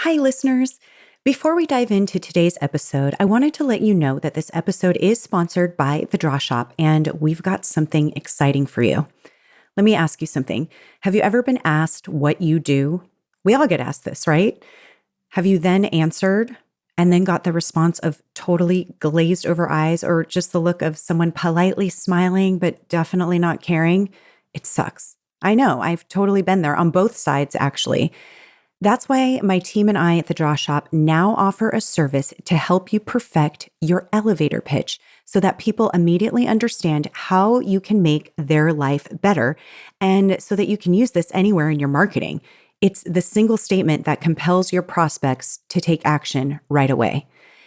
Hi, listeners. Before we dive into today's episode, I wanted to let you know that this episode is sponsored by TheDrawShop, and we've got something exciting for you. Let me ask you something. Have you ever been asked what you do? We all get asked this, right? Have you then answered and then got the response of totally glazed over eyes or just the look of someone politely smiling but definitely not caring? It sucks. I know, I've totally been there on both sides, actually. That's why my team and I at The Draw Shop now offer a service to help you perfect your elevator pitch so that people immediately understand how you can make their life better and so that you can use this anywhere in your marketing. It's the single statement that compels your prospects to take action right away.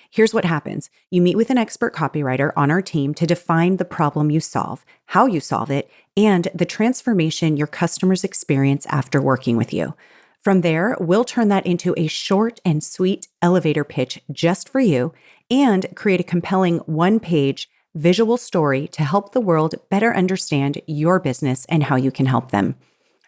Here's what happens. You meet with an expert copywriter on our team to define the problem you solve, how you solve it, and the transformation your customers experience after working with you. From there, we'll turn that into a short and sweet elevator pitch just for you and create a compelling one-page visual story to help the world better understand your business and how you can help them.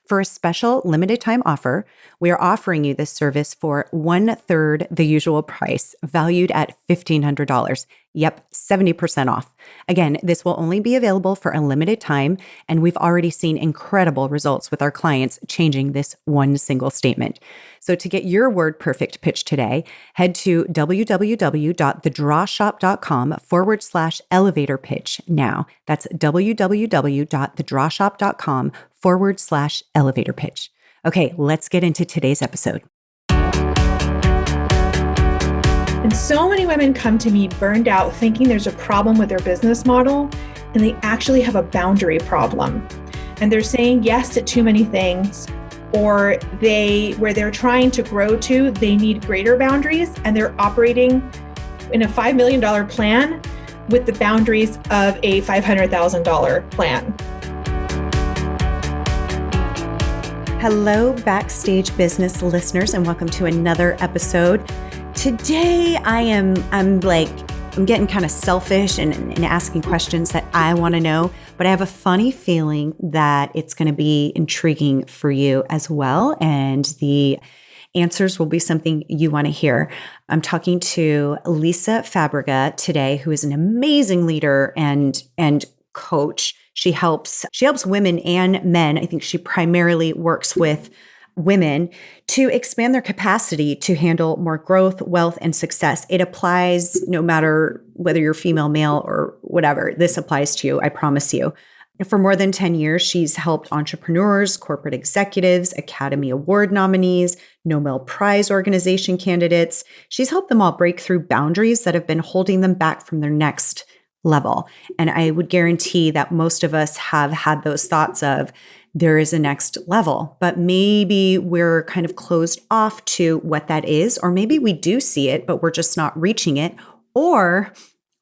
For a special limited time offer, we are offering you this service for 1/3 the usual price, valued at $1,500. Yep, 70% off. Again, this will only be available for a limited time, and we've already seen incredible results with our clients changing this one single statement. So to get your word perfect pitch today, head to www.thedrawshop.com/elevator pitch now. That's www.thedrawshop.com/elevator pitch. Okay, let's get into today's episode. And so many women come to me burned out thinking there's a problem with their business model, and they actually have a boundary problem. And they're saying yes to too many things, or where they're trying to grow to, they need greater boundaries, and they're operating in a $5 million plan with the boundaries of a $500,000 plan. Hello, Backstage business listeners, and welcome to another episode. Today, I'm getting kind of selfish and asking questions that I want to know, but I have a funny feeling that it's going to be intriguing for you as well, and the answers will be something you want to hear. I'm talking to Lisa Fabrega today, who is an amazing leader and coach. She helps women and men. I think she primarily works with women to expand their capacity to handle more growth, wealth, and success. It applies no matter whether you're female, male, or whatever. This applies to you, I promise you. For more than 10 years, she's helped entrepreneurs, corporate executives, Academy Award nominees, Nobel Prize organization candidates. She's helped them all break through boundaries that have been holding them back from their next level. And I would guarantee that most of us have had those thoughts of, there is a next level, but maybe we're kind of closed off to what that is, or maybe we do see it, but we're just not reaching it, or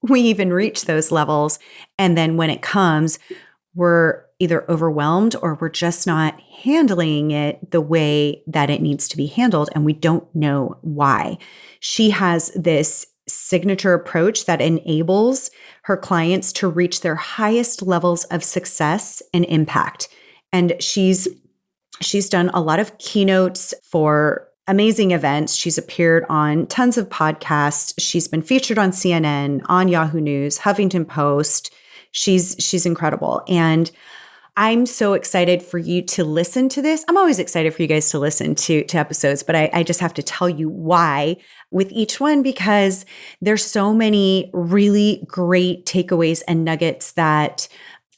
we even reach those levels. And then when it comes, we're either overwhelmed or we're just not handling it the way that it needs to be handled. And we don't know why. She has this signature approach that enables her clients to reach their highest levels of success and impact. And she's done a lot of keynotes for amazing events. She's appeared on tons of podcasts. She's been featured on CNN, on Yahoo News, Huffington Post. She's incredible. And I'm so excited for you to listen to this. I'm always excited for you guys to listen to episodes, but I just have to tell you why with each one, because there's so many really great takeaways and nuggets that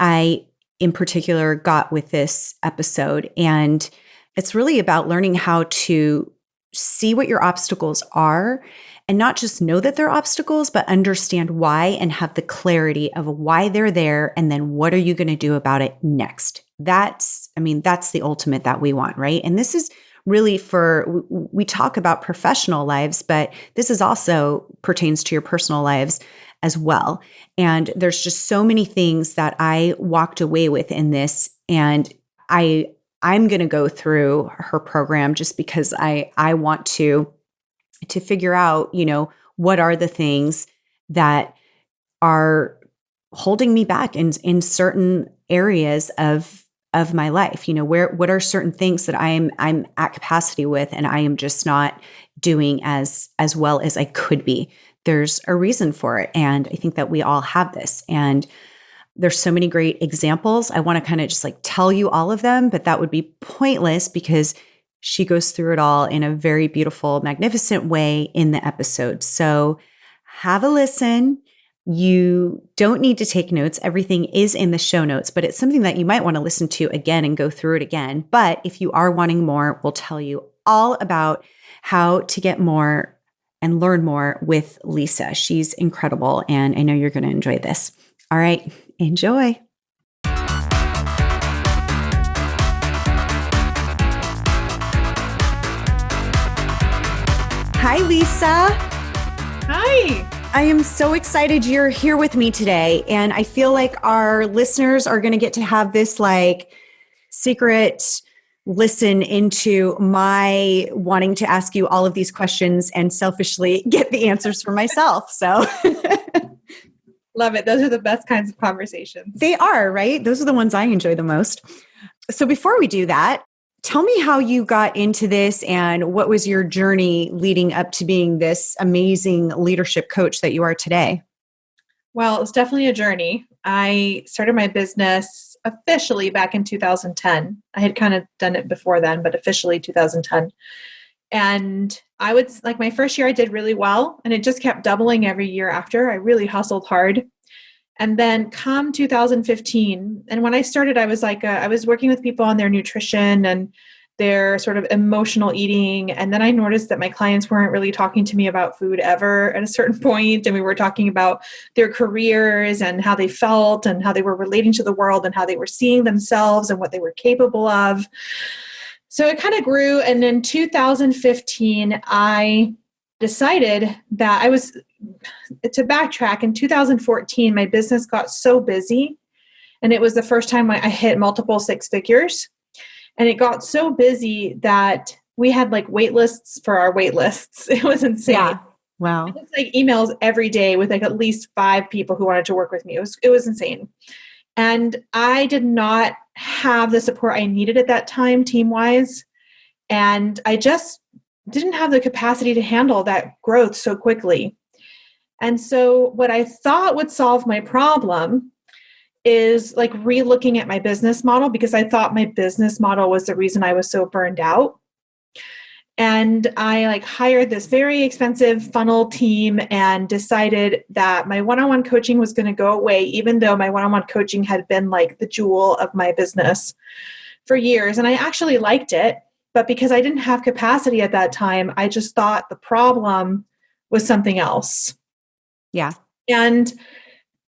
I in particular got with this episode. And it's really about learning how to see what your obstacles are and not just know that they're obstacles, but understand why and have the clarity of why they're there. And then what are you going to do about it next? That's the ultimate that we want, right? And this is really we talk about professional lives, but this is also pertains to your personal lives as well. And there's just so many things that I walked away with in this. And I'm going to go through her program just because I want to figure out, what are the things that are holding me back in certain areas of of my life? What are certain things that I'm at capacity with and I am just not doing as well as I could be? There's a reason for it. And I think that we all have this. And there's so many great examples. I want to kind of just like tell you all of them, but that would be pointless because she goes through it all in a very beautiful, magnificent way in the episode. So have a listen. You don't need to take notes. Everything is in the show notes, but it's something that you might want to listen to again and go through it again. But if you are wanting more, we'll tell you all about how to get more and learn more with Lisa. She's incredible, and I know you're going to enjoy this. All right, enjoy. Hi, Lisa. Hi. I am so excited you're here with me today. And I feel like our listeners are going to get to have this like secret listen into my wanting to ask you all of these questions and selfishly get the answers for myself. So Love it. Those are the best kinds of conversations. They are, right? Those are the ones I enjoy the most. So before we do that, tell me how you got into this and what was your journey leading up to being this amazing leadership coach that you are today? Well, it's definitely a journey. I started my business officially back in 2010. I had kind of done it before then, but officially 2010. And I would like my first year, I did really well, and it just kept doubling every year after. I really hustled hard. And then come 2015, and when I started, I was I was working with people on their nutrition and their sort of emotional eating. And then I noticed that my clients weren't really talking to me about food ever at a certain point. And we were talking about their careers and how they felt and how they were relating to the world and how they were seeing themselves and what they were capable of. So it kind of grew. And in 2015, I decided that to backtrack, in 2014, my business got so busy. And it was the first time I hit multiple six figures. And it got so busy that we had like wait lists for our wait lists. It was insane. Yeah. Wow. It was like emails every day with like at least 5 people who wanted to work with me. It was insane. And I did not have the support I needed at that time, team-wise. And I just didn't have the capacity to handle that growth so quickly. And so what I thought would solve my problem is like re-looking at my business model, because I thought my business model was the reason I was so burned out. And I like hired this very expensive funnel team and decided that my one-on-one coaching was going to go away, even though my one-on-one coaching had been like the jewel of my business for years. And I actually liked it, but because I didn't have capacity at that time, I just thought the problem was something else. Yeah. And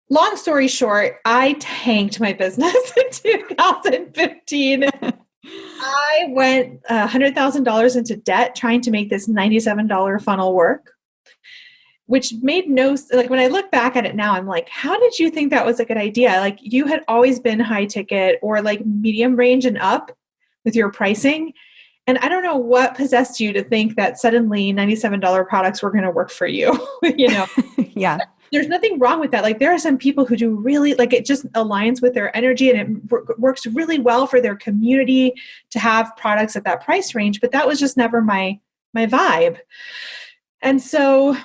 long story short, I tanked my business in 2015. I went $100,000 into debt trying to make this $97 funnel work, which made like when I look back at it now, I'm like, how did you think that was a good idea? Like you had always been high ticket or like medium range and up with your pricing. And I don't know what possessed you to think that suddenly $97 products were going to work for you, Yeah. There's nothing wrong with that. Like there are some people who do really like it just aligns with their energy and it works really well for their community to have products at that price range. But that was just never my vibe. And so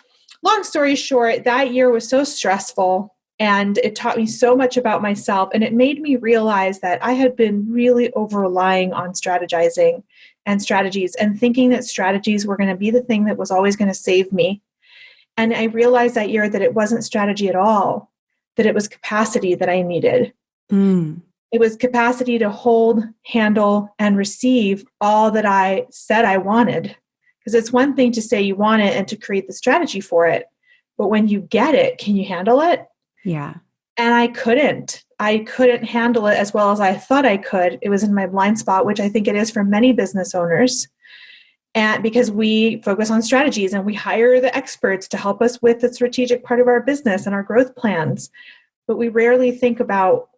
long story short, that year was so stressful and it taught me so much about myself. And it made me realize that I had been really over relying on strategizing and strategies and thinking that strategies were going to be the thing that was always going to save me. And I realized that year that it wasn't strategy at all, that it was capacity that I needed. It was capacity to hold, handle, and receive all that I said I wanted. Because it's one thing to say you want it and to create the strategy for it. But when you get it, can you handle it? Yeah. And I couldn't. I couldn't handle it as well as I thought I could. It was in my blind spot, which I think it is for many business owners. And because we focus on strategies and we hire the experts to help us with the strategic part of our business and our growth plans, but we rarely think about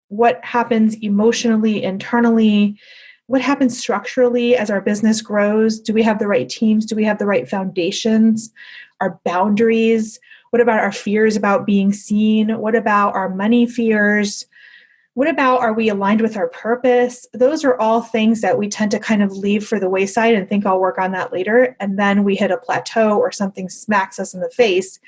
what happens emotionally, internally, what happens structurally as our business grows. Do we have the right teams? Do we have the right foundations? Our boundaries? What about our fears about being seen? What about our money fears? What about, are we aligned with our purpose? Those are all things that we tend to kind of leave for the wayside and think I'll work on that later. And then we hit a plateau or something smacks us in the face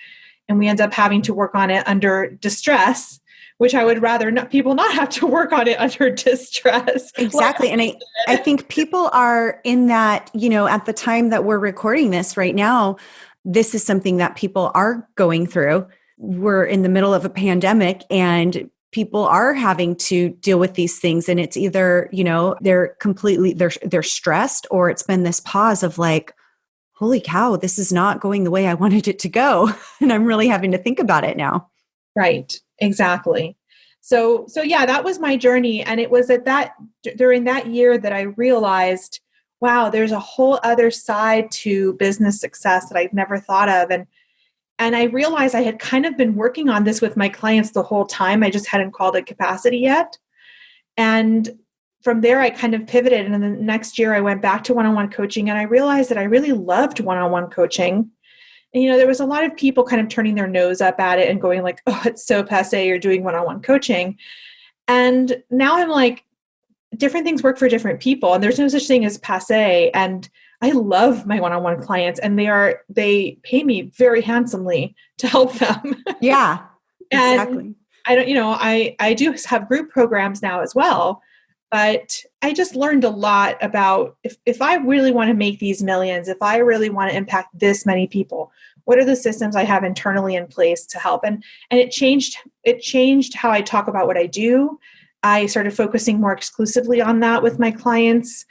and we end up having to work on it under distress, which I would rather people not have to work on it under distress. Exactly. And I think people are in that, at the time that we're recording this right now, this is something that people are going through. We're in the middle of a pandemic and people are having to deal with these things. And it's either, they're stressed, or it's been this pause of like, holy cow, this is not going the way I wanted it to go. And I'm really having to think about it now. Right. Exactly. So yeah, that was my journey. And it was during that year that I realized, wow, there's a whole other side to business success that I've never thought of. And I realized I had kind of been working on this with my clients the whole time. I just hadn't called it capacity yet. And from there, I kind of pivoted. And then the next year I went back to one-on-one coaching, and I realized that I really loved one-on-one coaching. And, there was a lot of people kind of turning their nose up at it and going like, oh, it's so passe, you're doing one-on-one coaching. And now I'm like, different things work for different people. And there's no such thing as passe. And I love my one-on-one clients, and they pay me very handsomely to help them. Yeah, exactly. And I don't, I do have group programs now as well, but I just learned a lot about if I really want to make these millions, if I really want to impact this many people, what are the systems I have internally in place to help? And it changed how I talk about what I do. I started focusing more exclusively on that with my clients.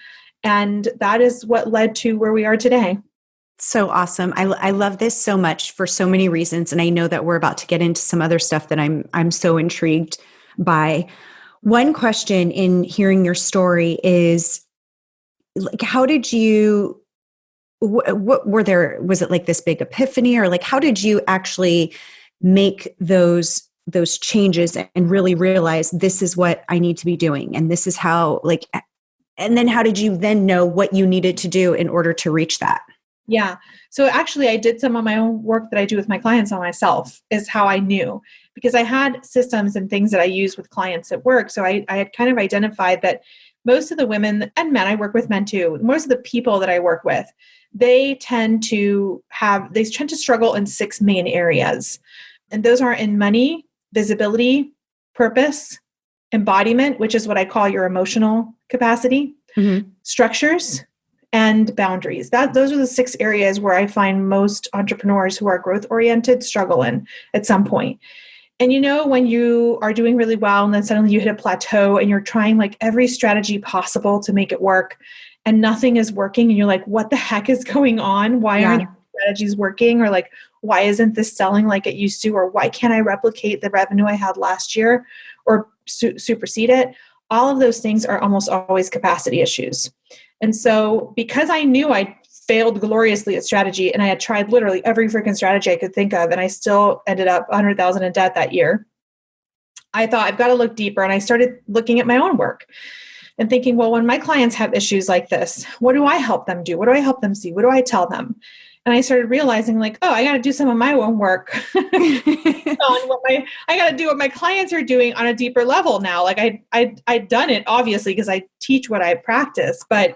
And that is what led to where we are today. So awesome. I love this so much for so many reasons. And I know that we're about to get into some other stuff that I'm so intrigued by. One question in hearing your story is, like, how did you, what was it like this big epiphany, or like, how did you actually make those changes and really realize this is what I need to be doing? And this is how, and then how did you then know what you needed to do in order to reach that? Yeah. So actually I did some of my own work that I do with my clients on myself, is how I knew, because I had systems and things that I use with clients at work. So I had kind of identified that most of the women and men, I work with men too, most of the people that I work with, they tend to struggle in 6 main areas. And those are in money, visibility, purpose, embodiment, which is what I call your emotional capacity, structures, and boundaries. Those are the 6 areas where I find most entrepreneurs who are growth oriented struggle in at some point. And when you are doing really well and then suddenly you hit a plateau and you're trying like every strategy possible to make it work and nothing is working, and you're like, what the heck is going on? Why aren't strategies working? Or like, why isn't this selling like it used to? Or why can't I replicate the revenue I had last year or supersede it? All of those things are almost always capacity issues. And so because I knew I failed gloriously at strategy, and I had tried literally every freaking strategy I could think of, and I still ended up $100,000 in debt that year, I thought I've got to look deeper. And I started looking at my own work and thinking, well, when my clients have issues like this, what do I help them do? What do I help them see? What do I tell them? And I started realizing like, oh, I got to do some of my own work on I got to do what my clients are doing on a deeper level now. Like I'd done it obviously because I teach what I practice, but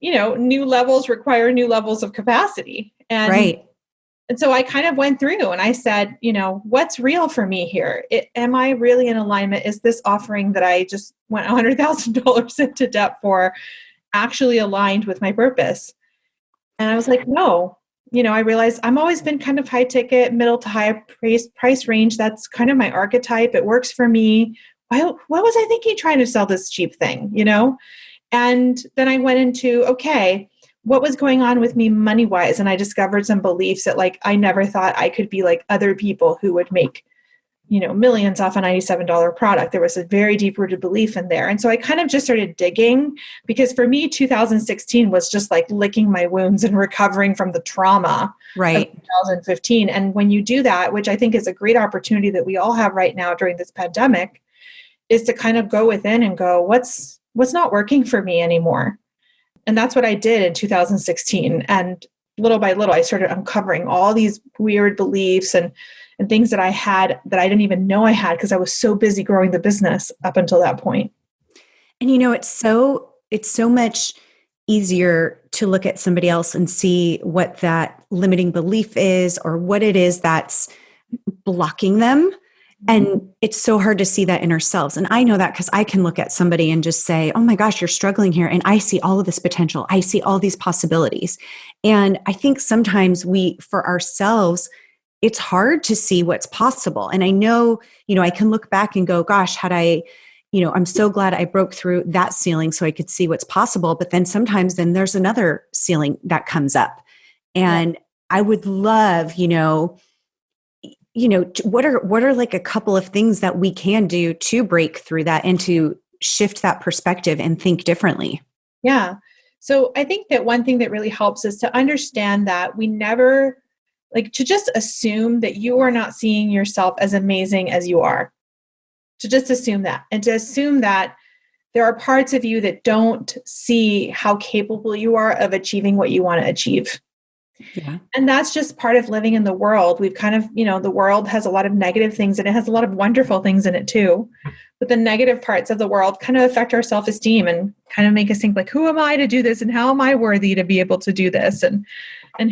new levels require new levels of capacity. And, right. And so I kind of went through and I said, what's real for me here? Am I really in alignment? Is this offering that I just went $100,000 into debt for actually aligned with my purpose? And I was like, no. I realized I'm always been kind of high ticket, middle to high price range. That's kind of my archetype. It works for me. What was I thinking trying to sell this cheap thing, And then I went into, okay, what was going on with me money-wise? And I discovered some beliefs that like, I never thought I could be like other people who would make, millions off a $97 product. There was a very deep-rooted belief in there. And so I kind of just started digging, because for me, 2016 was just like licking my wounds and recovering from the trauma of 2015. And when you do that, which I think is a great opportunity that we all have right now during this pandemic, is to kind of go within and go, what's not working for me anymore? And that's what I did in 2016. And little by little, I started uncovering all these weird beliefs and and things that I had that I didn't even know I had because I was so busy growing the business up until that point. And it's so much easier to look at somebody else and see what that limiting belief is or what it is that's blocking them. And it's so hard to see that in ourselves. And I know that because I can look at somebody and just say, oh my gosh, you're struggling here. And I see all of this potential. I see all these possibilities. And I think sometimes for ourselves, it's hard to see what's possible. And I know, I can look back and go, gosh, I'm so glad I broke through that ceiling so I could see what's possible. But then sometimes there's another ceiling that comes up. And I would love, what are like a couple of things that we can do to break through that and to shift that perspective and think differently? Yeah. So I think that one thing that really helps is to understand that we never to just assume that you are not seeing yourself as amazing as you are. To just assume that, and to assume that there are parts of you that don't see how capable you are of achieving what you want to achieve. Yeah. And that's just part of living in the world. We've kind of, the world has a lot of negative things and it has a lot of wonderful things in it too. But the negative parts of the world kind of affect our self-esteem and kind of make us think like, who am I to do this? And how am I worthy to be able to do this? And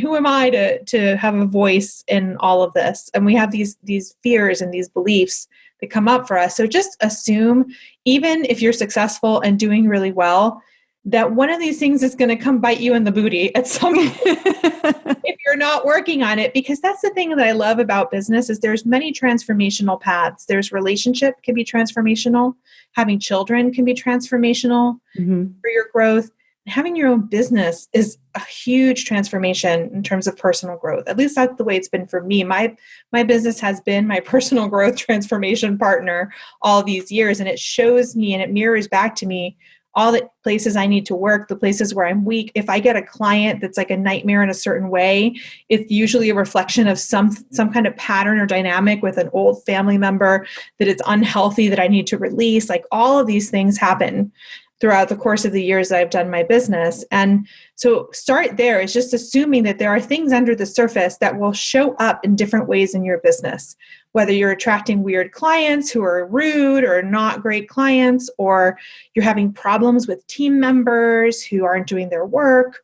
who am I to have a voice in all of this? And we have these fears and these beliefs that come up for us. So just assume, even if you're successful and doing really well, that one of these things is going to come bite you in the booty at some point if you're not working on it. Because that's the thing that I love about business is there's many transformational paths. There's relationship can be transformational. Having children can be transformational for your growth. Having your own business is a huge transformation in terms of personal growth. At least that's the way it's been for me. My business has been my personal growth transformation partner all these years. And it shows me and it mirrors back to me all the places I need to work, the places where I'm weak. If I get a client that's like a nightmare in a certain way, it's usually a reflection of some kind of pattern or dynamic with an old family member that it's unhealthy that I need to release. Like all of these things happen throughout the course of the years that I've done my business. And so start there is just assuming that there are things under the surface that will show up in different ways in your business, whether you're attracting weird clients who are rude or not great clients, or you're having problems with team members who aren't doing their work,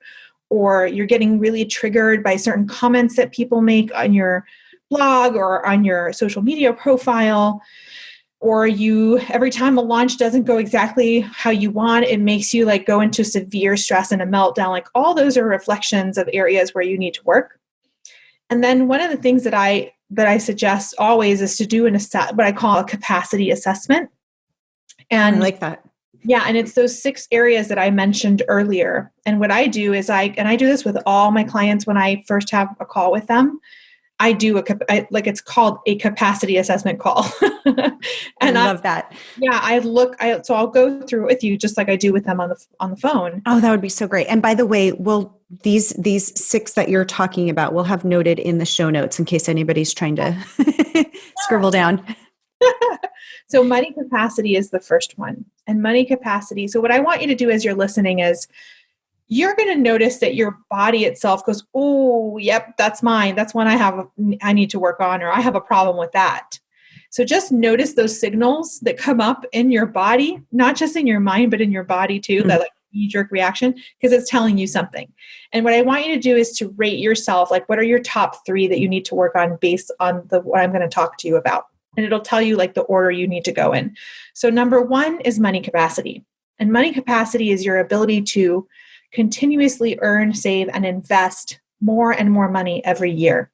or you're getting really triggered by certain comments that people make on your blog or on your social media profile. Or every time a launch doesn't go exactly how you want, it makes you go into severe stress and a meltdown. Like all those are reflections of areas where you need to work. And then one of the things that I suggest always is to do what I call a capacity assessment. And I like that. Yeah. And it's those 6 areas that I mentioned earlier. And what I do is I do this with all my clients when I first have a call with them. I do it's called a capacity assessment call. And I love that. Yeah, so I'll go through it with you just like I do with them on the phone. Oh, that would be so great. And by the way, these 6 that you're talking about, we'll have noted in the show notes in case anybody's trying to scribble down. So money capacity is the first one. And money capacity. So what I want you to do as you're listening is you're going to notice that your body itself goes, oh, yep, that's mine. That's one I need to work on, or I have a problem with that. So just notice those signals that come up in your body, not just in your mind, but in your body too, that knee-jerk reaction, because it's telling you something. And what I want you to do is to rate yourself. What are your top 3 that you need to work on based on what I'm going to talk to you about? And it'll tell you the order you need to go in. So number 1 is money capacity. And money capacity is your ability to continuously earn, save, and invest more and more money every year.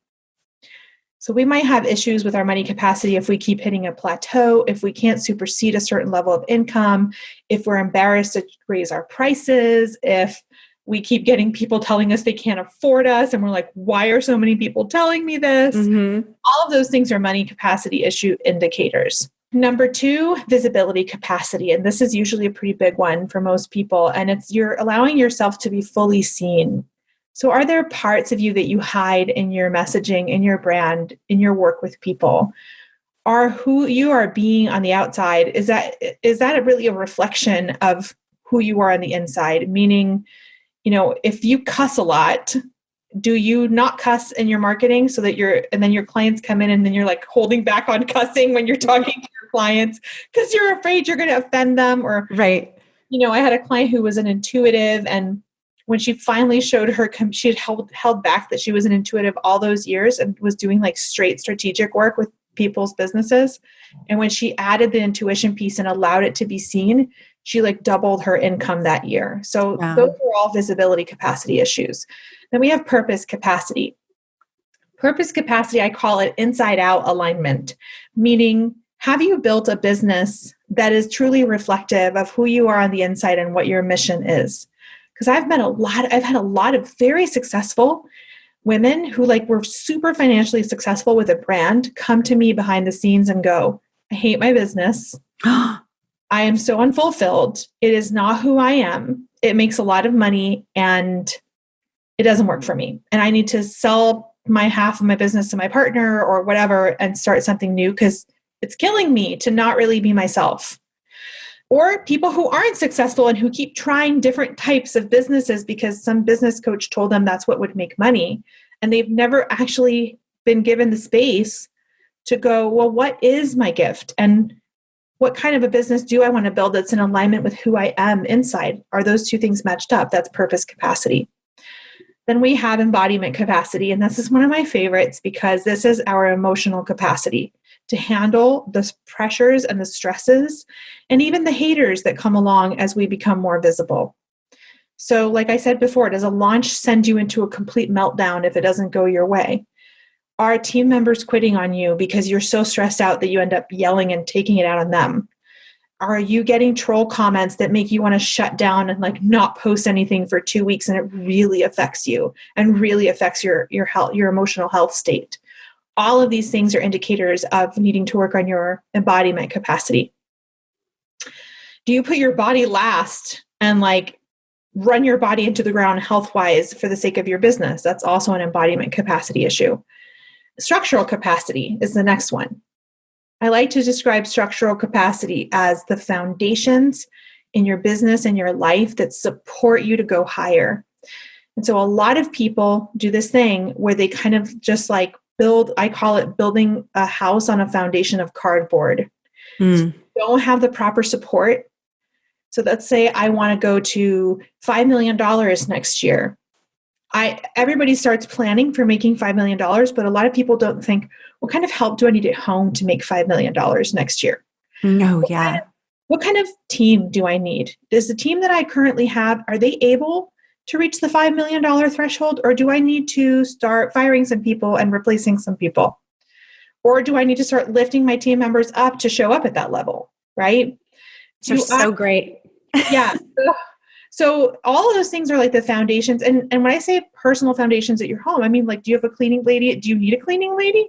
So we might have issues with our money capacity if we keep hitting a plateau, if we can't supersede a certain level of income, if we're embarrassed to raise our prices, if we keep getting people telling us they can't afford us, and we're like, why are so many people telling me this? All of those things are money capacity issue indicators. Number 2, visibility capacity. And this is usually a pretty big one for most people. And it's you're allowing yourself to be fully seen. So are there parts of you that you hide in your messaging, in your brand, in your work with people? Are who you are being on the outside, is that really a reflection of who you are on the inside? Meaning, if you cuss a lot, do you not cuss in your marketing so that and then your clients come in and then you're like holding back on cussing when you're talking to your clients because you're afraid you're going to offend them? Or, right. I had a client who was an intuitive, and when she finally showed her, she had held back that she was an intuitive all those years and was doing like straight strategic work with people's businesses. And when she added the intuition piece and allowed it to be seen, she like doubled her income that year. So Wow. those are all visibility capacity issues. Then we have purpose capacity. Purpose capacity, I call it inside out alignment, meaning have you built a business that is truly reflective of who you are on the inside and what your mission is? Because I've had a lot of very successful women who like were super financially successful with a brand come to me behind the scenes and go, I hate my business. I am so unfulfilled. It is not who I am. It makes a lot of money and it doesn't work for me. And I need to sell my half of my business to my partner or whatever and start something new because it's killing me to not really be myself. Or people who aren't successful and who keep trying different types of businesses because some business coach told them that's what would make money. And they've never actually been given the space to go, well, what is my gift? And what kind of a business do I want to build that's in alignment with who I am inside? Are those two things matched up? That's purpose capacity. Then we have embodiment capacity. And this is one of my favorites because this is our emotional capacity to handle the pressures and the stresses and even the haters that come along as we become more visible. So like I said before, does a launch send you into a complete meltdown if it doesn't go your way? Are team members quitting on you because you're so stressed out that you end up yelling and taking it out on them? Are you getting troll comments that make you want to shut down and like not post anything for 2 weeks and it really affects you and really affects your health, your emotional health state? All of these things are indicators of needing to work on your embodiment capacity. Do you put your body last and like run your body into the ground health-wise for the sake of your business? That's also an embodiment capacity issue. Structural capacity is the next one. I like to describe structural capacity as the foundations in your business and your life that support you to go higher. And so a lot of people do this thing where they kind of just like I call it building a house on a foundation of cardboard. So you don't have the proper support. So let's say I want to go to $5 million next year. Everybody starts planning for making $5 million, but a lot of people don't think, what kind of help do I need at home to make $5 million next year? No, yeah. What kind of team do I need? Does the team that I currently have, are they able to reach the $5 million threshold? Or do I need to start firing some people and replacing some people? Or do I need to start lifting my team members up to show up at that level, right? You're so great. Yeah. So all of those things are like the foundations. And when I say personal foundations at your home, I mean, like, do you have a cleaning lady? Do you need a cleaning lady?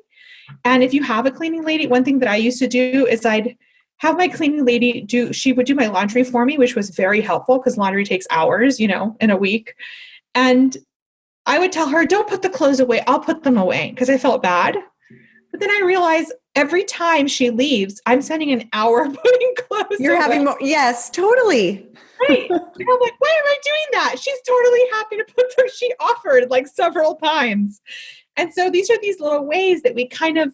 And if you have a cleaning lady, one thing that I used to do is I'd have my cleaning lady she would do my laundry for me, which was very helpful because laundry takes hours, in a week. And I would tell her, don't put the clothes away. I'll put them away because I felt bad. But then I realized every time she leaves, I'm spending an hour putting clothes You're away. having more. Yes, totally. Right. And I'm like, why am I doing that? She's totally happy to put them. She offered like several times. And so these are these little ways that we kind of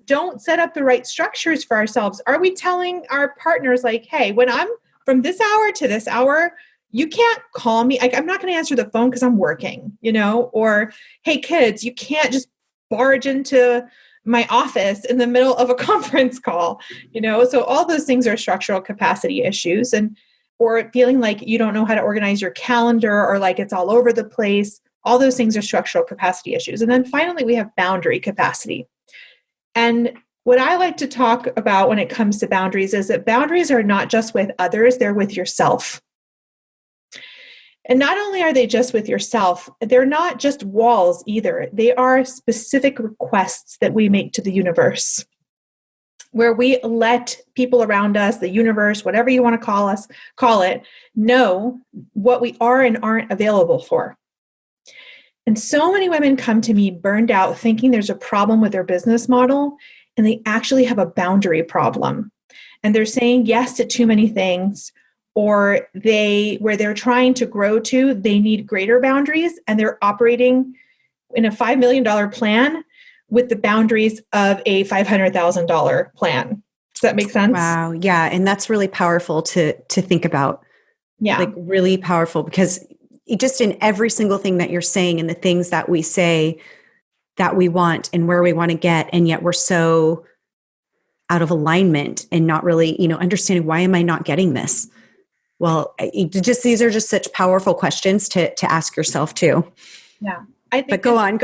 don't set up the right structures for ourselves. Are we telling our partners like, hey, when I'm from this hour to this hour, you can't call me. I'm not going to answer the phone because I'm working, or, hey, kids, you can't just barge into my office in the middle of a conference call, so all those things are structural capacity issues. Or feeling like you don't know how to organize your calendar or like it's all over the place. All those things are structural capacity issues. And then finally, we have boundary capacity. And what I like to talk about when it comes to boundaries is that boundaries are not just with others, they're with yourself. And not only are they just with yourself, they're not just walls either. They are specific requests that we make to the universe, where we let people around us, the universe, whatever you want to call it, know what we are and aren't available for. And so many women come to me burned out thinking there's a problem with their business model, and they actually have a boundary problem. And they're saying yes to too many things, or where they're trying to grow to, they need greater boundaries, and they're operating in a $5 million plan with the boundaries of a $500,000 plan. Does that make sense? Wow. Yeah. And that's really powerful to think about. Yeah. Like really powerful, because just in every single thing that you're saying and the things that we say that we want and where we want to get, and yet we're so out of alignment and not really, understanding, why am I not getting this? Well, these are just such powerful questions to ask yourself too. Yeah. But go on.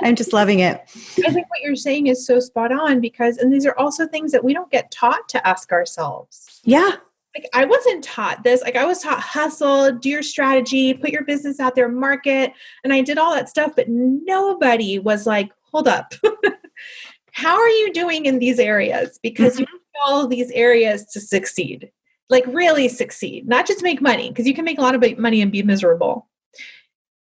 I'm just loving it. I think what you're saying is so spot on, and these are also things that we don't get taught to ask ourselves. Yeah. Like, I wasn't taught this. Like, I was taught hustle, do your strategy, put your business out there, market. And I did all that stuff, but nobody was like, hold up. How are you doing in these areas? Because you need all of these areas to succeed, like really succeed, not just make money, because you can make a lot of money and be miserable.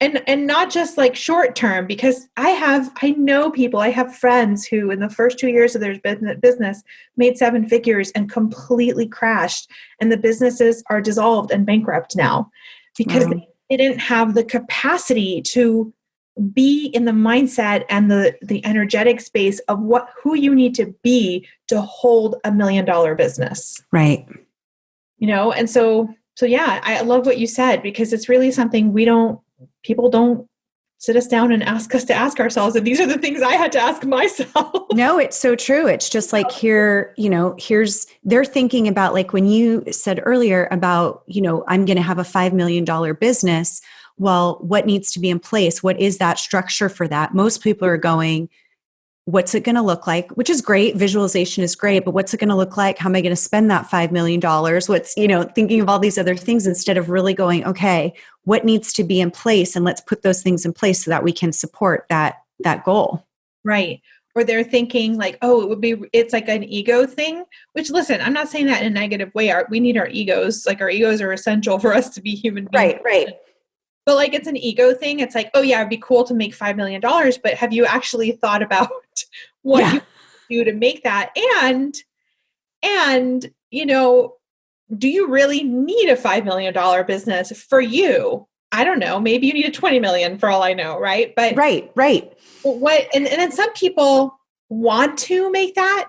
And not just like short term, because I know people, I have friends who in the first 2 years of their business made 7 figures and completely crashed. And the businesses are dissolved and bankrupt now because they didn't have the capacity to be in the mindset and the energetic space of who you need to be to hold $1 million business. Right. And so yeah, I love what you said, because it's really something people don't sit us down and ask us to ask ourselves. And these are the things I had to ask myself. No, it's so true. It's just like they're thinking about, like when you said earlier about, I'm going to have a $5 million business. Well, what needs to be in place? What is that structure for that? Most people are going, what's it going to look like? Which is great. Visualization is great, but what's it going to look like? How am I going to spend that $5 million? What's, thinking of all these other things instead of really going, okay, what needs to be in place? And let's put those things in place so that we can support that goal. Right. Or they're thinking like, oh, it's like an ego thing, which, listen, I'm not saying that in a negative way. We need our egos. Like, our egos are essential for us to be human beings. Right. But like, it's an ego thing. It's like, oh yeah, it'd be cool to make $5 million, but have you actually thought about what you do to make that? And, do you really need a $5 million business for you? I don't know. Maybe you need a 20 million for all I know. Right. But right. And then some people want to make that,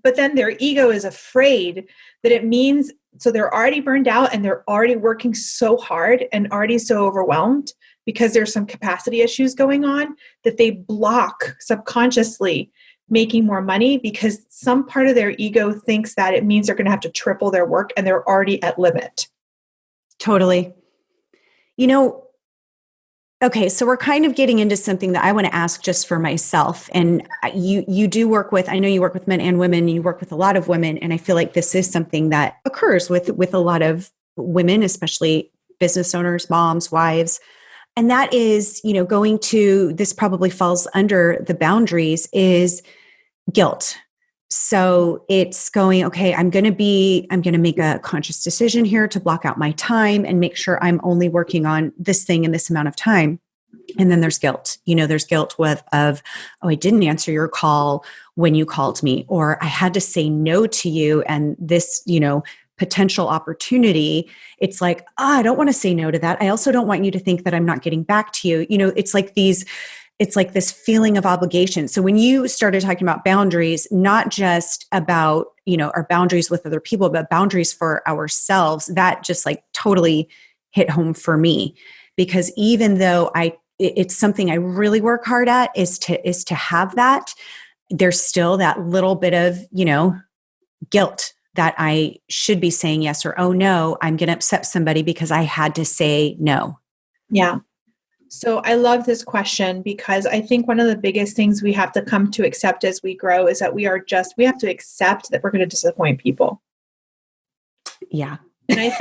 but then their ego is afraid that it means, so they're already burned out and they're already working so hard and already so overwhelmed because there's some capacity issues going on, that they block subconsciously making more money because some part of their ego thinks that it means they're going to have to triple their work and they're already at limit. Totally. Okay, so we're kind of getting into something that I want to ask just for myself. And you do work with, I know you work with men and women, and you work with a lot of women. And I feel like this is something that occurs with a lot of women, especially business owners, moms, wives. And that is, going to, this probably falls under the boundaries, is guilt. So it's going, okay, I'm going to make a conscious decision here to block out my time and make sure I'm only working on this thing in this amount of time. And then there's guilt. There's guilt of, oh, I didn't answer your call when you called me, or I had to say no to you. And this, potential opportunity, it's like, I don't want to say no to that. I also don't want you to think that I'm not getting back to you. It's like this feeling of obligation. So when you started talking about boundaries, not just about, our boundaries with other people, but boundaries for ourselves, that just like totally hit home for me. Because even though it's something I really work hard at is to have that, there's still that little bit of, guilt that I should be saying yes, or, oh no, I'm going to upset somebody because I had to say no. Yeah. So I love this question, because I think one of the biggest things we have to come to accept as we grow is that we have to accept that we're going to disappoint people. Yeah. And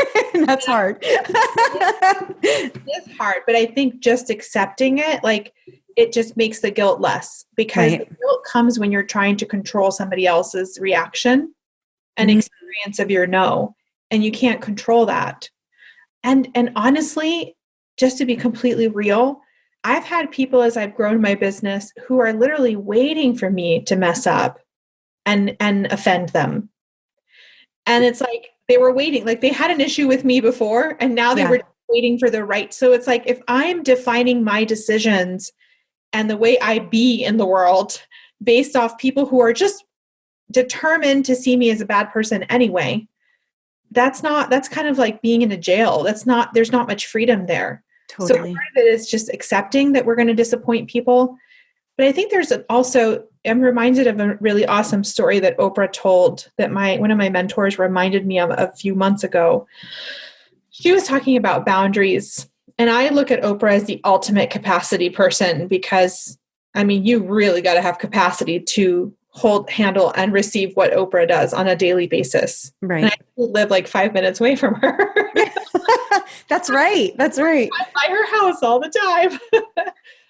that's hard. It's hard, but I think just accepting it, like, it just makes the guilt less, because the guilt comes when you're trying to control somebody else's reaction and experience of your no, and you can't control that. And honestly, just to be completely real, I've had people as I've grown my business who are literally waiting for me to mess up and offend them. And it's like, they were waiting, like they had an issue with me before, and now they were waiting for the right. So it's like, if I'm defining my decisions and the way I be in the world based off people who are just determined to see me as a bad person anyway, that's kind of like being in a jail. There's not much freedom there. So part Totally. of it is just accepting that we're going to disappoint people. But I think I'm reminded of a really awesome story that Oprah told that one of my mentors reminded me of a few months ago. She was talking about boundaries. And I look at Oprah as the ultimate capacity person because, I mean, you really got to have capacity to handle, and receive what Oprah does on a daily basis. Right. And I live like 5 minutes away from her. That's right. That's right. I'm by her house all the time.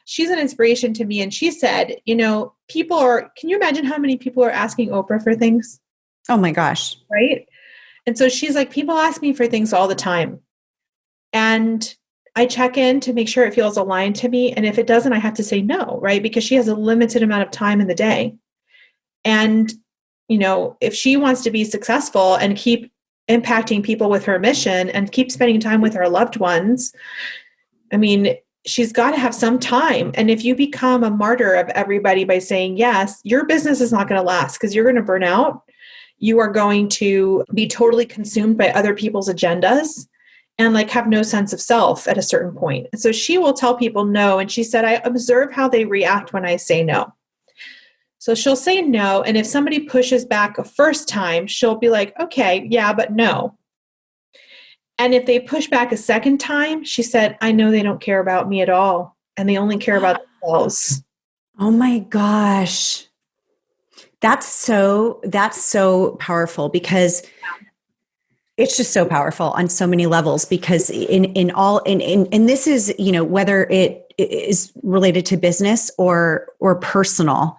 She's an inspiration to me. And she said, can you imagine how many people are asking Oprah for things? Oh my gosh. Right. And so she's like, people ask me for things all the time. And I check in to make sure it feels aligned to me. And if it doesn't, I have to say no, right? Because she has a limited amount of time in the day. And, if she wants to be successful and keep impacting people with her mission and keep spending time with her loved ones, I mean, she's got to have some time. And if you become a martyr of everybody by saying yes, your business is not going to last because you're going to burn out. You are going to be totally consumed by other people's agendas and have no sense of self at a certain point. And so she will tell people no. And she said, I observe how they react when I say no. So she'll say no. And if somebody pushes back a first time, she'll be like, okay, yeah, but no. And if they push back a second time, she said, I know they don't care about me at all. And they only care about themselves. Oh my gosh. That's so powerful because it's just so powerful on so many levels because and this is, whether it is related to business or personal,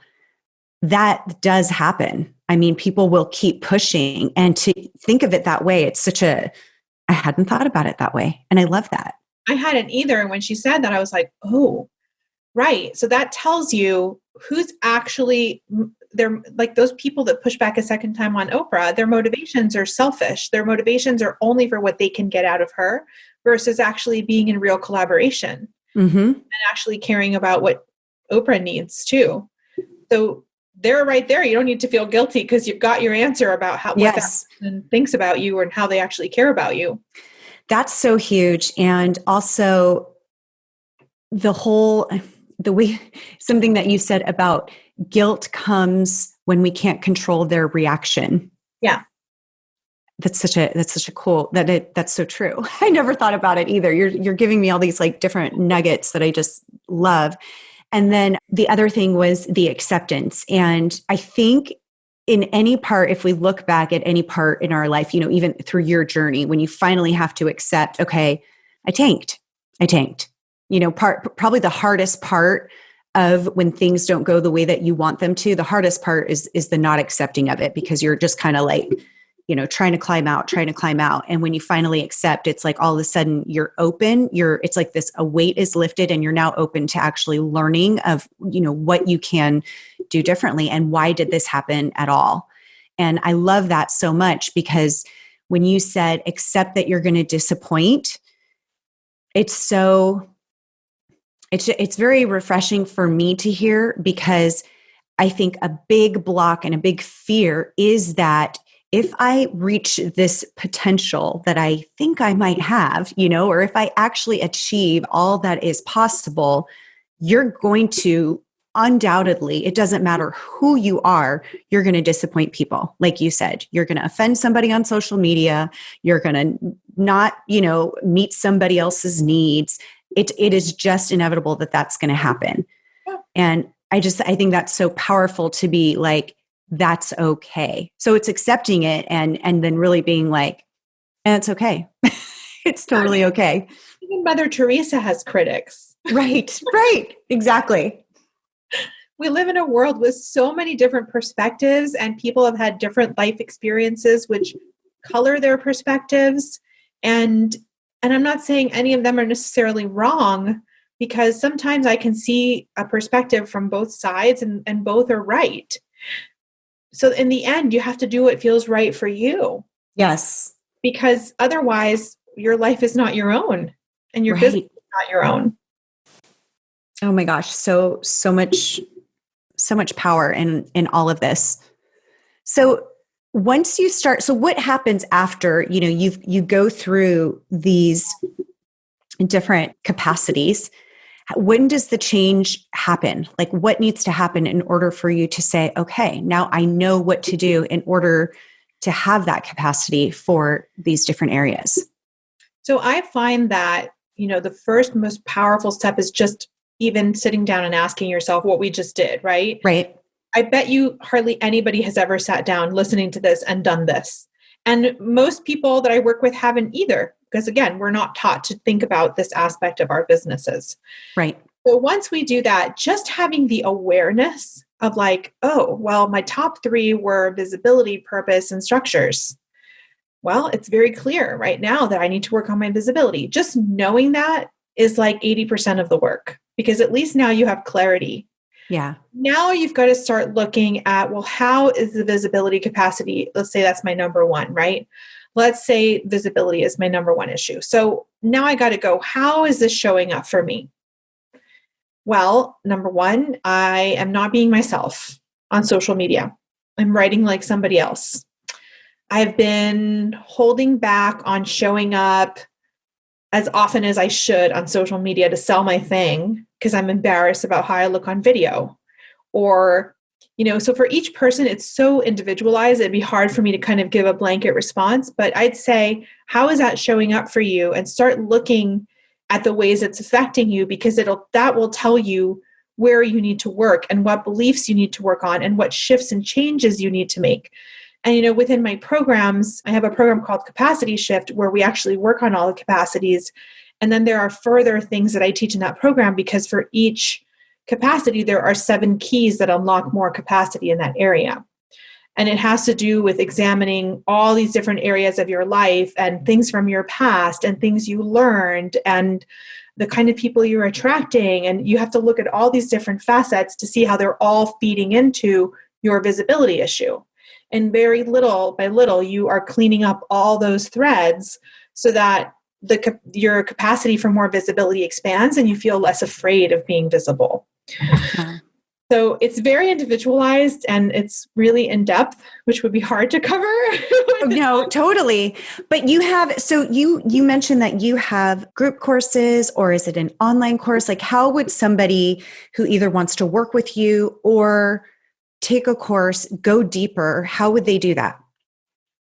that does happen. I mean, people will keep pushing, and to think of it that way, I hadn't thought about it that way. And I love that. I hadn't either. And when she said that, I was like, oh, right. So that tells you who's actually, they're like those people that push back a second time on Oprah, their motivations are selfish. Their motivations are only for what they can get out of her versus actually being in real collaboration and actually caring about what Oprah needs too. So they're right there. You don't need to feel guilty because you've got your answer about what that person thinks about you and how they actually care about you. That's so huge. And also the way, something that you said about guilt comes when we can't control their reaction. Yeah. That's such a cool, that's so true. I never thought about it either. You're giving me all these different nuggets that I just love. And then the other thing was the acceptance. And I think in any part, if we look back at any part in our life, even through your journey, when you finally have to accept, okay, I tanked, probably the hardest part of when things don't go the way that you want them to, the hardest part is the not accepting of it, because you're just kind of trying to climb out. And when you finally accept, it's like all of a sudden you're open, it's like a weight is lifted and you're now open to actually learning of, what you can do differently and why did this happen at all. And I love that so much because when you said, accept that you're going to disappoint, it's very refreshing for me to hear, because I think a big block and a big fear is that if I reach this potential that I think I might have, or if I actually achieve all that is possible, you're going to undoubtedly, it doesn't matter who you are, you're going to disappoint people. Like you said, you're going to offend somebody on social media. You're going to not, meet somebody else's needs. It is just inevitable that that's going to happen. And I think that's so powerful to be like, that's okay. So it's accepting it and then really being like, and it's okay. It's totally okay. Even Mother Teresa has critics. Right. Exactly. We live in a world with so many different perspectives, and people have had different life experiences which color their perspectives. And I'm not saying any of them are necessarily wrong, because sometimes I can see a perspective from both sides and both are right. So in the end, you have to do what feels right for you. Yes. Because otherwise your life is not your own. and your business Right. is not your own. Oh my gosh. So much power in all of this. So once you start, so what happens after, you go through these different capacities? When does the change happen? Like what needs to happen in order for you to say, okay, now I know what to do in order to have that capacity for these different areas? So I find that, the first most powerful step is just even sitting down and asking yourself what we just did, right? Right. I bet you hardly anybody has ever sat down listening to this and done this. And most people that I work with haven't either, because again, we're not taught to think about this aspect of our businesses. Right. So once we do that, just having the awareness of like, oh, well, my top three were visibility, purpose, and structures. Well, it's very clear right now that I need to work on my visibility. Just knowing that is like 80% of the work, because at least now you have clarity. Yeah. Now you've got to start looking at, well, how is the visibility capacity? Let's say that's my number one, right? Let's say visibility is my number one issue. So now I got to go, how is this showing up for me? Well, number one, I am not being myself on social media. I'm writing like somebody else. I've been holding back on showing up as often as I should on social media to sell my thing because I'm embarrassed about how I look on video. Or, so for each person, it's so individualized. It'd be hard for me to kind of give a blanket response, but I'd say, how is that showing up for you? And start looking at the ways it's affecting you, because that will tell you where you need to work and what beliefs you need to work on and what shifts and changes you need to make. And, within my programs, I have a program called Capacity Shift where we actually work on all the capacities. And then there are further things that I teach in that program, because for each capacity, there are 7 keys that unlock more capacity in that area. And it has to do with examining all these different areas of your life and things from your past and things you learned and the kind of people you're attracting. And you have to look at all these different facets to see how they're all feeding into your visibility issue. And very little by little, you are cleaning up all those threads so that your capacity for more visibility expands and you feel less afraid of being visible. Wow. So it's very individualized and it's really in depth, which would be hard to cover. No, totally. But you mentioned that you have group courses, or is it an online course? Like how would somebody who either wants to work with you or take a course go deeper, how would they do that?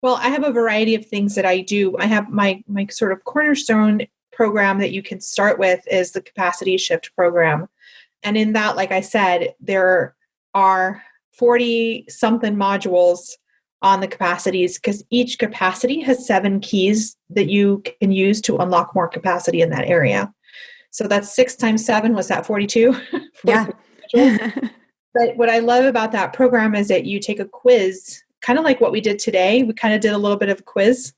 Well, I have a variety of things that I do. I have my sort of cornerstone program that you can start with is the Capacity Shift program. And in that, like I said, there are 40 something modules on the capacities, because each capacity has 7 keys that you can use to unlock more capacity in that area. So that's 6 times 7. Was that 42? Yeah. But what I love about that program is that you take a quiz, kind of like what we did today. We kind of did a little bit of a quiz,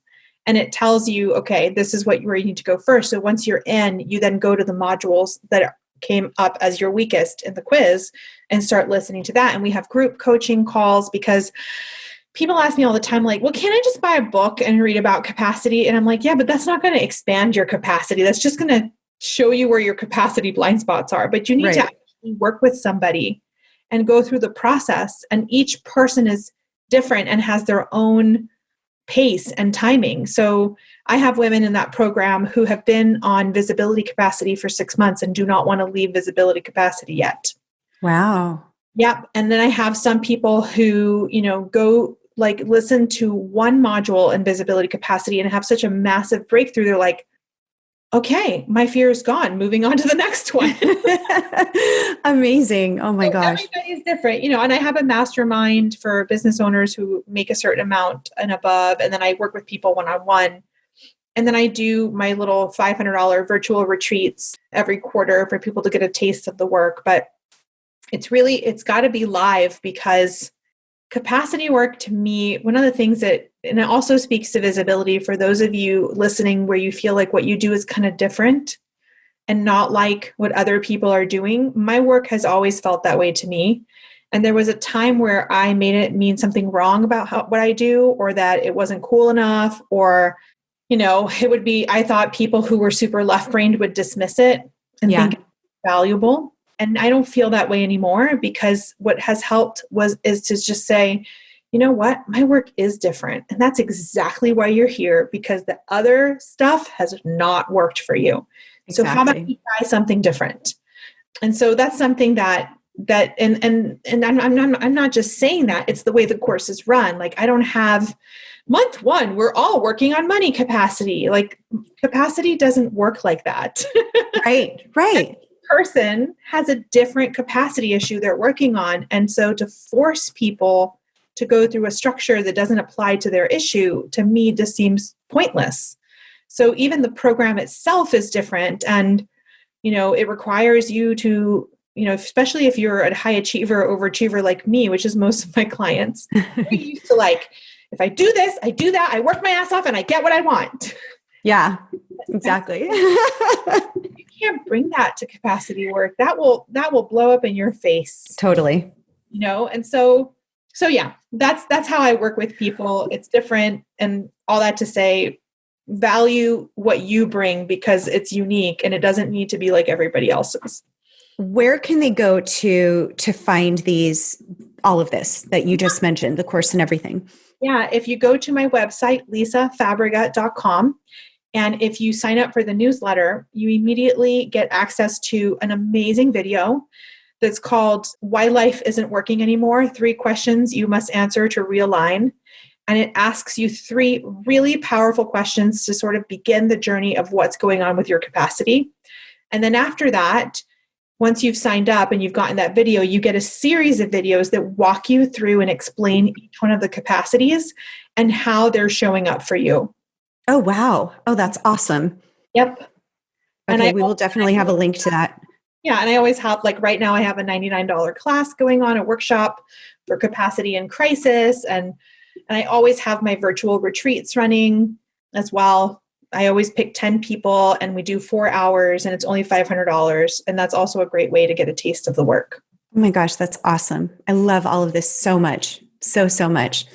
and it tells you, okay, this is where you need to go first. So once you're in, you then go to the modules that came up as your weakest in the quiz and start listening to that. And we have group coaching calls, because people ask me all the time, like, well, can't I just buy a book and read about capacity? And I'm like, yeah, but that's not going to expand your capacity. That's just going to show you where your capacity blind spots are. But you need to actually work with somebody and go through the process. And each person is different and has their own pace and timing. So I have women in that program who have been on visibility capacity for 6 months and do not want to leave visibility capacity yet. Wow. Yep. And then I have some people who, go like listen to one module in visibility capacity and have such a massive breakthrough. They're like, okay, my fear is gone. Moving on to the next one. Amazing. Oh my gosh. Everybody is different, and I have a mastermind for business owners who make a certain amount and above. And then I work with people one-on-one. And then I do my little $500 virtual retreats every quarter for people to get a taste of the work. But it's got to be live, because capacity work to me, one of the things that, and it also speaks to visibility for those of you listening where you feel like what you do is kind of different and not like what other people are doing. My work has always felt that way to me. And there was a time where I made it mean something wrong about what I do, or that it wasn't cool enough, or, it would be, I thought people who were super left-brained would dismiss it and think it's valuable. And I don't feel that way anymore, because what has helped is to just say, you know what, my work is different. And that's exactly why you're here, because the other stuff has not worked for you. Exactly. So how about you try something different? And so that's something that and I'm not just saying that, it's the way the course is run. Like, I don't have month one, we're all working on money capacity. Like, capacity doesn't work like that. Right. Every person has a different capacity issue they're working on. And so to force people to go through a structure that doesn't apply to their issue, to me, just seems pointless. So even the program itself is different. And, it requires you to, especially if you're a high achiever, overachiever like me, which is most of my clients, we're used to like, if I do this, I do that, I work my ass off and I get what I want. Yeah, exactly. You can't bring that to capacity work. That will blow up in your face. Totally. And so yeah, that's how I work with people. It's different, and all that to say, value what you bring because it's unique and it doesn't need to be like everybody else's. Where can they go to find all of this that you just mentioned, the course and everything? Yeah, if you go to my website, lisafabrega.com, and if you sign up for the newsletter, you immediately get access to an amazing video that's called Why Life Isn't Working Anymore, 3 Questions You Must Answer to Realign. And it asks you 3 really powerful questions to sort of begin the journey of what's going on with your capacity. And then after that, once you've signed up and you've gotten that video, you get a series of videos that walk you through and explain each one of the capacities and how they're showing up for you. Oh, wow. Oh, that's awesome. Yep. Okay, we will definitely have a link to that. Yeah. And I always have, like right now, I have a $99 class going on, a workshop for capacity in crisis. And I always have my virtual retreats running as well. I always pick 10 people and we do 4 hours and it's only $500. And that's also a great way to get a taste of the work. Oh my gosh, that's awesome. I love all of this so much. So much.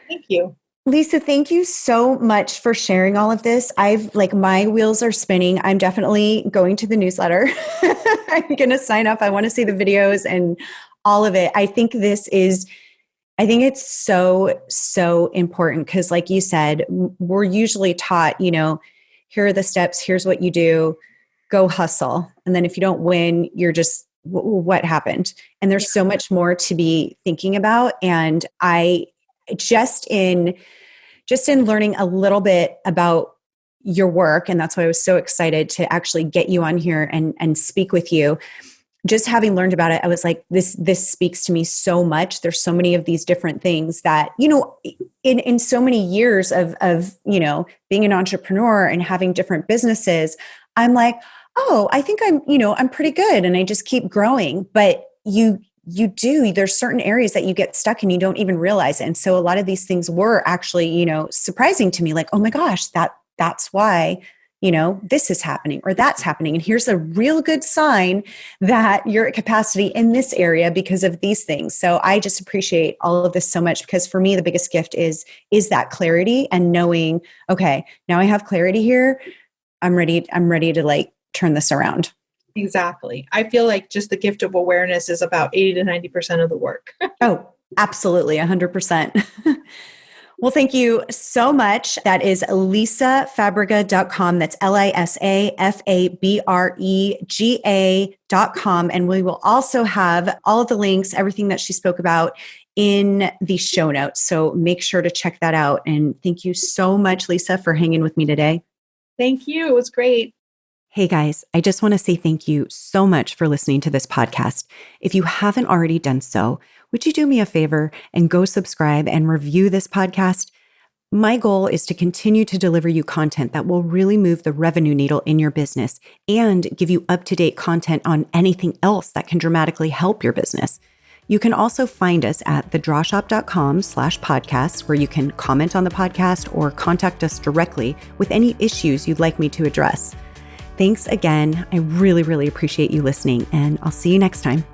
Thank you. Lisa, thank you so much for sharing all of this. My wheels are spinning. I'm definitely going to the newsletter. I'm going to sign up. I want to see the videos and all of it. I think it's so important because, like you said, we're usually taught, here are the steps, here's what you do, go hustle. And then if you don't win, you're just, what happened? And there's so much more to be thinking about. And I just in learning a little bit about your work, and that's why I was so excited to actually get you on here and speak with you. Just having learned about it, I was like, this speaks to me so much. There's so many of these different things that, in so many years of being an entrepreneur and having different businesses, I'm like, oh, I think I'm pretty good. And I just keep growing. But there's certain areas that you get stuck and you don't even realize it. And so a lot of these things were actually, surprising to me, like, oh my gosh, that's why, this is happening or that's happening. And here's a real good sign that you're at capacity in this area because of these things. So I just appreciate all of this so much, because for me, the biggest gift is that clarity and knowing, okay, now I have clarity here. I'm ready to turn this around. Exactly. I feel like just the gift of awareness is about 80 to 90% of the work. Oh, absolutely. 100%. Well, thank you so much. That is lisafabrega.com. That's lisafabrega.com. And we will also have all of the links, everything that she spoke about in the show notes. So make sure to check that out. And thank you so much, Lisa, for hanging with me today. Thank you. It was great. Hey guys, I just want to say thank you so much for listening to this podcast. If you haven't already done so, would you do me a favor and go subscribe and review this podcast? My goal is to continue to deliver you content that will really move the revenue needle in your business and give you up-to-date content on anything else that can dramatically help your business. You can also find us at TheDrawShop.com/podcast, where you can comment on the podcast or contact us directly with any issues you'd like me to address. Thanks again. I really, really appreciate you listening, and I'll see you next time.